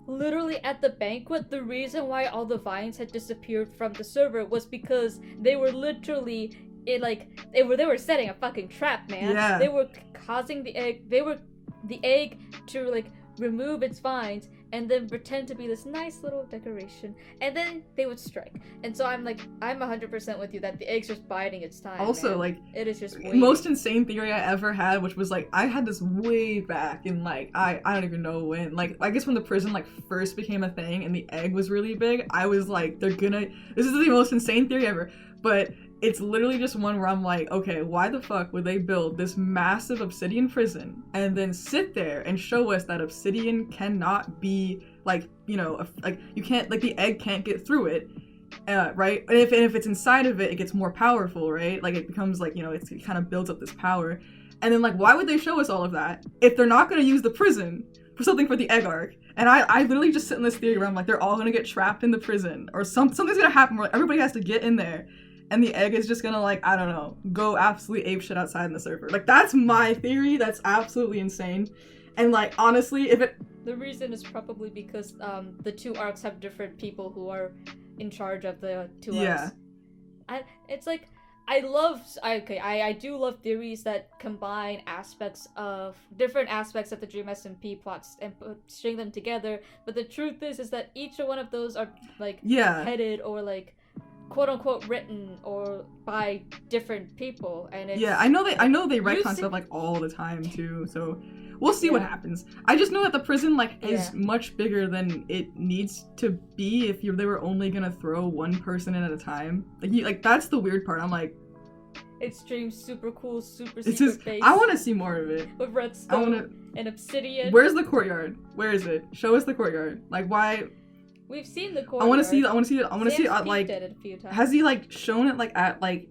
Literally at the banquet, the reason why all the vines had disappeared from the server was because they were literally they were setting a fucking trap, man. Yeah. They were causing the egg to like remove its vines and then pretend to be this nice little decoration, and then they would strike. And so I'm 100% with you that the egg's just biding its time. Also, man. like, it is just waiting. Most insane theory I ever had, which was like, I had this way back in like, I don't even know when, like, I guess when the prison like first became a thing and the egg was really big, I was like, this is the most insane theory ever, but it's literally just one where I'm like, okay, why the fuck would they build this massive obsidian prison and then sit there and show us that obsidian cannot be, like, you know, like, you can't, like, the egg can't get through it, right? And if it's inside of it, it gets more powerful, right? Like, it becomes, like, you know, it kind of builds up this power. And then, like, why would they show us all of that if they're not going to use the prison for something for the egg arc? And I literally just sit in this theory where I'm like, they're all going to get trapped in the prison, or something's going to happen where like, everybody has to get in there. And the egg is just gonna, like, I don't know, go absolutely apeshit outside in the server. Like, that's my theory. That's absolutely insane. And, like, honestly, The reason is probably because the two arcs have different people who are in charge of the two arcs. It's like, I do love theories that combine different aspects of the Dream SMP plots and string them together. But the truth is that each one of those are, like, headed or, like, quote-unquote written or by different people, and it's, I know they retcon stuff like all the time too, so we'll see what happens. I just know that the prison like is much bigger than it needs to be if they were only gonna throw one person in at a time. Like that's the weird part. I'm like, it's Dream's super cool, super it's secret just, base. I want to see more of it. With redstone and obsidian. Where's the courtyard? Where is it? Show us the courtyard. Like why? We've seen the courtyard. I want to see it, like, it a few times. Has he, like, shown it, like, at, like,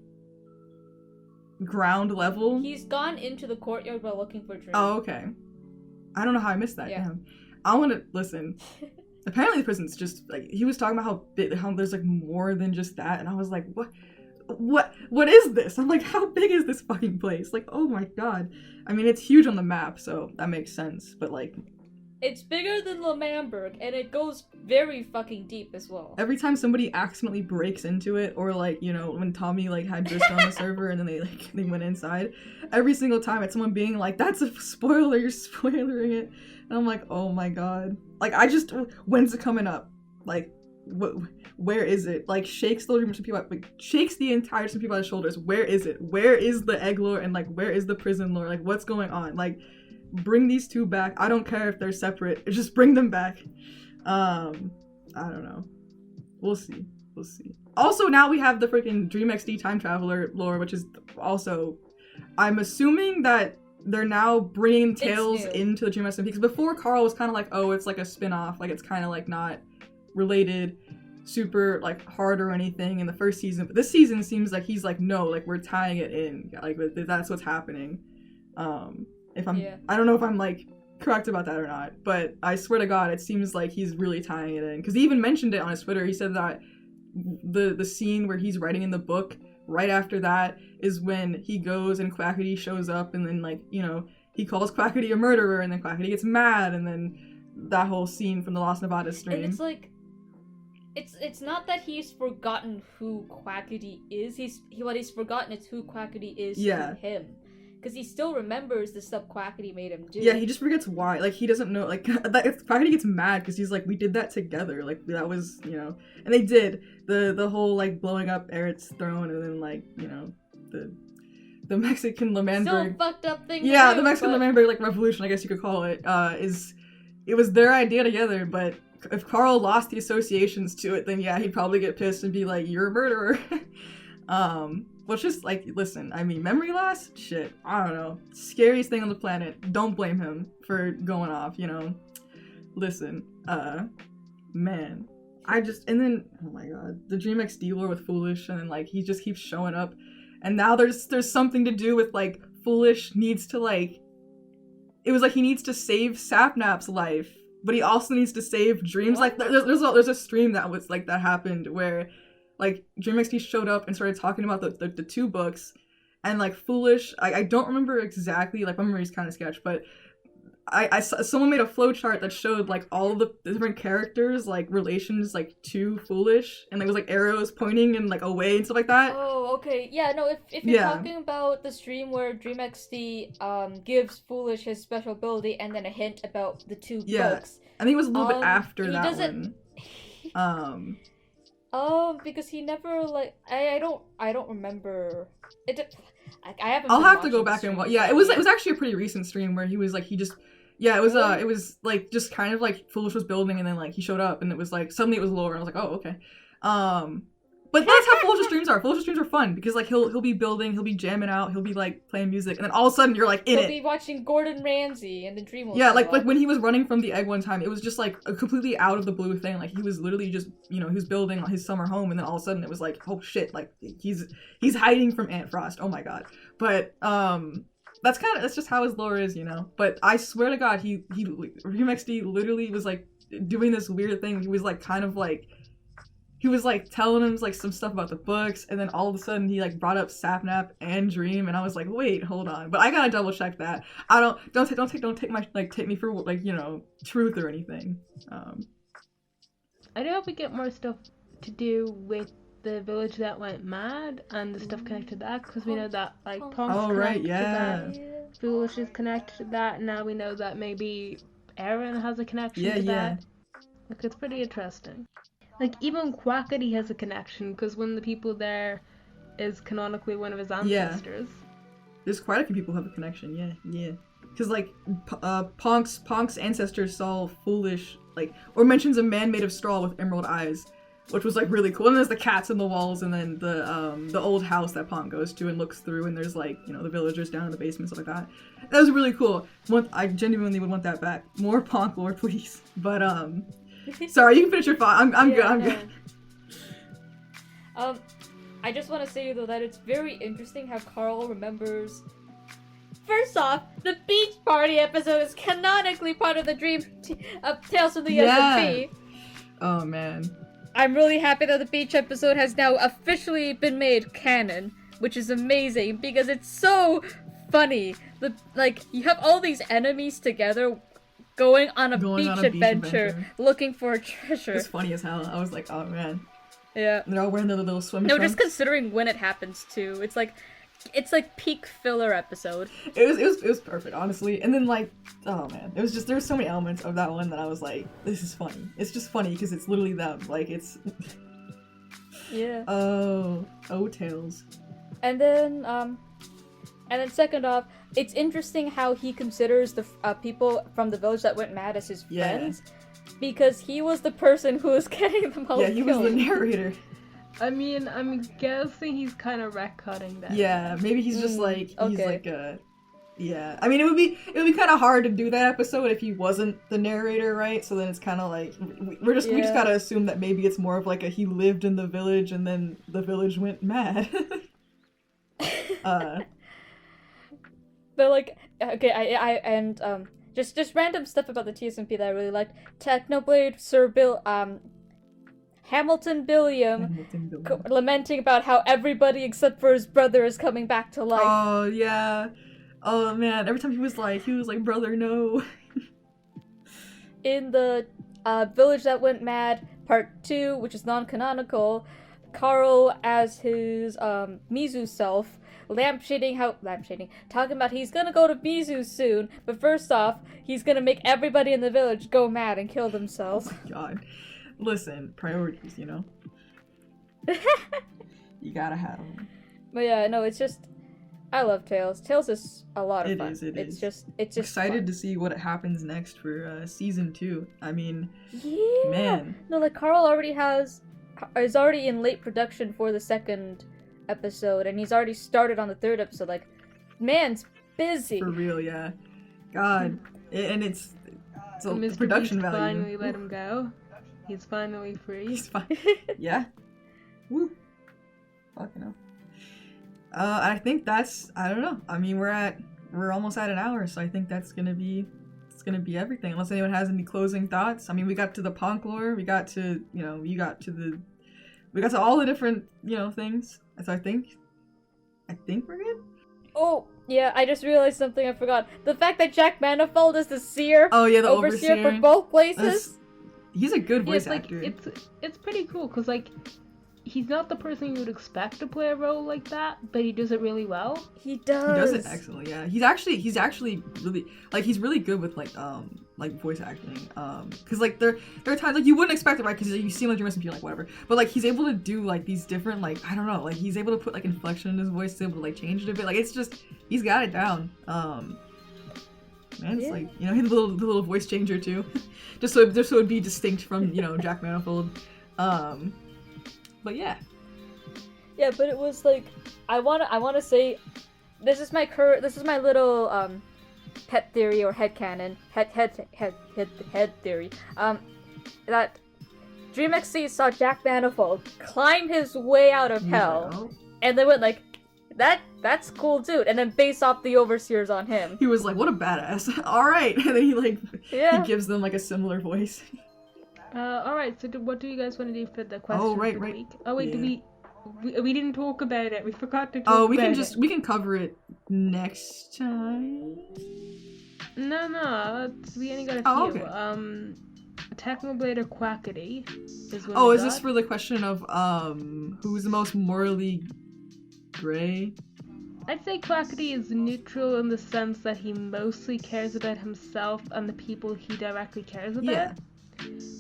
ground level? He's gone into the courtyard while looking for Dream. Oh, okay. I don't know how I missed that. Yeah. Damn. I want to, listen, apparently the prison's just, like, he was talking about how there's, like, more than just that, and I was like, what is this? I'm like, how big is this fucking place? Like, oh my god. I mean, it's huge on the map, so that makes sense, but, like... It's bigger than Lemamberg, and it goes very fucking deep as well. Every time somebody accidentally breaks into it, or like, you know, when Tommy like had Driscoll on the server and then they went inside, every single time it's someone being like, that's a spoiler, you're spoiling it. And I'm like, oh my god. Like, when's it coming up? Like, where is it? Like, shakes the people, like, shakes the entire people by the shoulders. Where is it? Where is the egg lore and like, where is the prison lore? Like, what's going on? Like, bring these two back. I don't care if they're separate. Just bring them back. I don't know. We'll see. Also, now we have the freaking Dream XD Time Traveler lore, which is also... I'm assuming that they're now bringing Tales into the Dream SMP. Because before, Carl was kind of like, oh, it's like a spin-off. Like, it's kind of like not related super like hard or anything in the first season. But this season seems like he's like, no, like, we're tying it in. Like, that's what's happening. I don't know if I'm like correct about that or not, but I swear to god it seems like he's really tying it in, because he even mentioned it on his Twitter. He said that the scene where he's writing in the book, right after that is when he goes and Quackity shows up, and then, like, you know, he calls Quackity a murderer, and then Quackity gets mad, and then that whole scene from the Lost Nevada stream. And it's like, it's not that he's forgotten who Quackity is. What he's forgotten is who Quackity is to him. Because he still remembers the stuff Quackity made him do. Yeah, he just forgets why. Like, he doesn't know, like, Quackity gets mad because he's like, we did that together. Like, that was, you know. And they did. The whole, like, blowing up Eric's throne, and then, like, you know, the Mexican Lemamberg. Still fucked up thing. Yeah, the Mexican Lemamberg, like, revolution, I guess you could call it, it was their idea together, but if Carl lost the associations to it, then yeah, he'd probably get pissed and be like, you're a murderer. Well, it's just, like, listen, I mean, memory loss? Shit, I don't know. Scariest thing on the planet. Don't blame him for going off, you know? Listen, man. And then, oh my god, the Dream XD lore with Foolish, and then, like, he just keeps showing up. And now there's something to do with, like, Foolish needs to, like, it was like he needs to save Sapnap's life, but he also needs to save Dream's. Like, there's a stream that was, like, that happened where, like, Dream XD showed up and started talking about the two books, and, like, Foolish, I don't remember exactly, like, my memory's kind of sketch, but someone made a flow chart that showed like all the different characters like relations like to Foolish, and like, it was like arrows pointing and like away and stuff like that. Oh, okay. Yeah, no, if you're talking about the stream where DreamXD gives Foolish his special ability and then a hint about the two books. I think it was a little bit after that one. Because he never like I don't remember it. I haven't. I'll have to go back and watch. Yeah, it was actually a pretty recent stream where he was like it was like just kind of like Foolish was building and then like he showed up and it was like suddenly it was lower and I was like, oh, okay. But that's how Folish's streams are. Folish's streams are fun because like he'll be building, he'll be jamming out, he'll be like playing music, and then all of a sudden you're like in He'll be watching Gordon Ramsay and the Dream will Yeah, like when he was running from the egg one time, it was just like a completely out of the blue thing. Like he was literally just, he was building his summer home, and then all of a sudden it was like, oh shit, like he's hiding from Aunt Frost. Oh my god. But that's just how his lore is, But I swear to God, DreamXD literally was like doing this weird thing. He was like kind of like he was like telling him like some stuff about the books, and then all of a sudden he like brought up Sapnap and Dream, and I was like, wait, hold on. But I gotta double check that. I don't take my take me for like truth or anything. I do hope we get more stuff to do with the village that went mad and the stuff connected to that, because we know that like Punk's connected to that, Foolish is connected to that. Now we know that maybe Aaron has a connection to that. Like, it's pretty interesting. Like, even Quackity has a connection, because one of the people there is canonically one of his ancestors. There's quite a few people who have a connection, yeah. Because, like, Punk's ancestors saw Foolish, like, or mentions a man made of straw with emerald eyes, which was, like, really cool. And there's the cats in the walls, and then the old house that Punk goes to and looks through, and there's, like, the villagers down in the basement, stuff like that. That was really cool. I genuinely would want that back. More Punk lore, please. But, sorry, you can finish your thought. I'm good. I just want to say though that it's very interesting how Carl remembers. First off, the beach party episode is canonically part of the Tales from the SMP. Oh man. I'm really happy that the beach episode has now officially been made canon, which is amazing because it's so funny. You have all these enemies together going on a beach adventure, looking for a treasure. It's funny as hell. I was like, oh man. Yeah. And they're all wearing the little swim trunks. No, just considering when it happens too. It's like peak filler episode. It was perfect, honestly. And then like, oh man, there's so many elements of that one that I was like, this is funny. It's just funny because it's literally them. Like it's. Yeah. Oh, Tales. And then second off, it's interesting how he considers the people from the village that went mad as his friends, because he was the person who was getting them all killed. Yeah, he was the narrator. I mean, I'm guessing he's kind of retconning that. Yeah, maybe he's just like, yeah. I mean, it would be kind of hard to do that episode if he wasn't the narrator, right? So then it's kind of like, we just gotta assume that maybe it's more of like he lived in the village and then the village went mad. But like, okay, just random stuff about the TSMP that I really liked. Technoblade Sir Bill, Hamilton Billiam lamenting about how everybody except for his brother is coming back to life. Oh yeah, oh man! Every time he was like, brother, no. In the Village That Went Mad Part 2, which is non-canonical, Carl as his Mizu self. Talking about he's gonna go to Mizu soon, but first off, he's gonna make everybody in the village go mad and kill themselves. Oh my god. Listen, priorities, You gotta have them. But yeah, no, it's just, I love Tales. Tales is a lot of fun. It is. It's just excited fun. To see what happens next for season 2. I mean, yeah. Man. No, like Carl is already in late production for the second episode, and he's already started on the third episode. Like, man's busy. For real, yeah. God, and it's a Mr. production Beast value. Finally let him go. He's finally free. He's fine. Yeah. Woo. Fucking hell. I think that's, I don't know. I mean, we're almost at an hour, so I think that's gonna be everything. Unless anyone has any closing thoughts. I mean, we got to the Punk lore. We got to, we got to all the different, things. So I think we're good. Oh, yeah, I just realized something I forgot. The fact that Jack Manifold is the seer. Oh yeah, the overseer for both places. He's a good voice it's like actor. it's pretty cool because like he's not the person you would expect to play a role like that, but he does it really well. He does. He does it excellently. Yeah, he's actually really like he's really good with like voice acting. Because like there are times like you wouldn't expect it, right? Because you see him like DSMP, like whatever. But like he's able to do like these different like I don't know, like he's able to put like inflection in his voice, he's able to like change it a bit. Like it's just he's got it down. Man, it's like the little voice changer too, just so it'd be distinct from Jack Manifold. But yeah. Yeah, but it was like I wanna say this is my little pet theory or headcanon head theory. That DreamXC saw Jack Manifold climb his way out of hell, and they went like, that's cool, dude, and then base off the overseers on him. He was like, what a badass. All right, and then he gives them like a similar voice. All right. So what do you guys want to do for the question of the week? Oh wait, yeah. we didn't talk about it. We forgot to talk about it. We can cover it next time. No. We only got a few. Oh, okay. Technoblade or Quackity is what. Oh, is this for the question of who's the most morally gray? I'd say Quackity is neutral in the sense that he mostly cares about himself and the people he directly cares about. Yeah.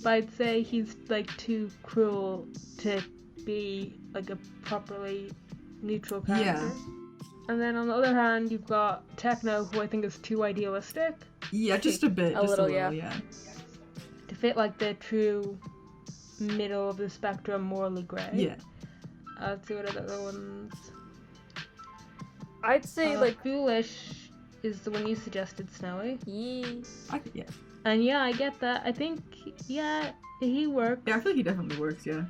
But I'd say he's like too cruel to be like a properly neutral character. Yeah. And then on the other hand, you've got Techno, who I think is too idealistic. Yeah, just a bit. A little, yeah. To fit like the true middle of the spectrum, morally grey. Yeah. Let's see what other ones. I'd say like Foolish is the one you suggested, Snowy. Yeah. And yeah, I get that. I think, he works. Yeah, I feel like he definitely works, yeah.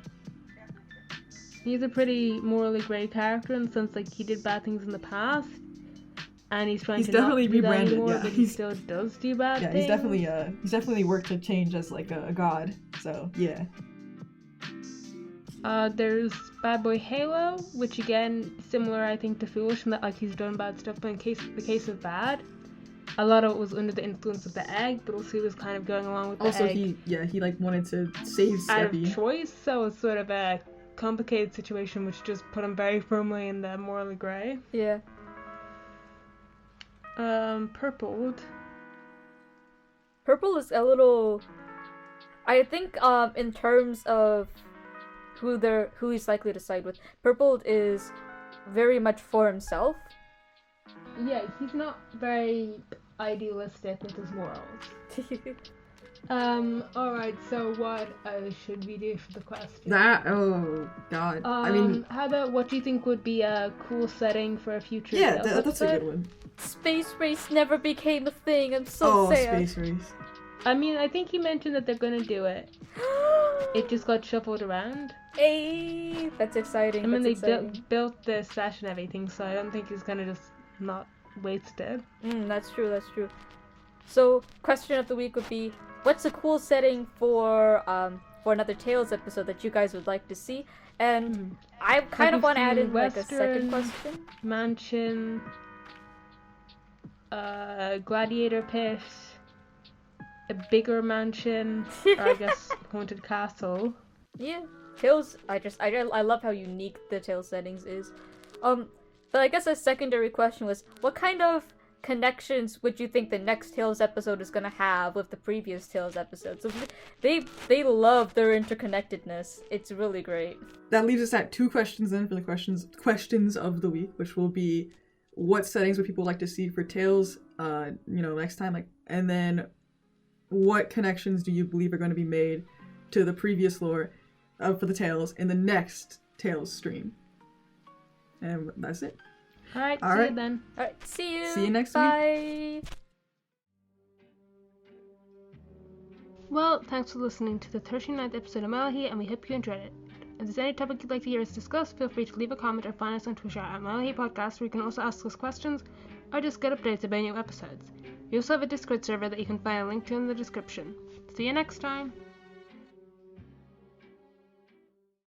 He's a pretty morally grey character in the sense like he did bad things in the past, and he's trying to definitely not do that rebranded, anymore, yeah. but he still does do bad things. Yeah, he's definitely worked to change as like a god. So yeah. There's Bad Boy Halo, which again similar I think to Foolish in that like he's done bad stuff, but in the case of Bad, a lot of it was under the influence of the egg, but also he was kind of going along with the egg. Also he like wanted to save out Steppy. of choice, so it's sort of a complicated situation which just put him very firmly in the morally grey. Yeah. Purpled. Purple is a little. I think in terms of who he's likely to side with, Purpled is very much for himself. Yeah, he's not very idealistic with his morals. Alright, so what should we do for the question? Oh god. I mean, how about what do you think would be a cool setting for a future yeah, Tales that's a episode? good one. Space race never became a thing. I'm so sad. Space race. I mean, I think he mentioned that they're gonna do it. It just got shuffled around. Hey, that's exciting. I mean, that's they exciting. built the set and everything, so I don't think he's gonna just not waste it. That's true. So, question of the week would be, what's a cool setting for another Tales episode that you guys would like to see? And I kind of want to add in like a second question. Mansion, gladiator pit, a bigger mansion, or I guess haunted castle. Yeah, Tales. I love how unique the Tales settings is. But I guess a secondary question was, what kind of connections would you think the next Tales episode is gonna have with the previous Tales episodes? So they love their interconnectedness. It's really great. That leaves us at 2 questions then for the questions of the week, which will be what settings would people like to see for Tales next time, and then what connections do you believe are going to be made to the previous lore for the Tales in the next Tales stream. And that's it. Alright, see you then. Alright, see you. See you next week. Bye. Well, thanks for listening to the 39th episode of Mellohi, and we hope you enjoyed it. If there's any topic you'd like to hear us discuss, feel free to leave a comment or find us on Twitter at Mellohi Podcast, where you can also ask us questions or just get updates about new episodes. We also have a Discord server that you can find a link to in the description. See you next time!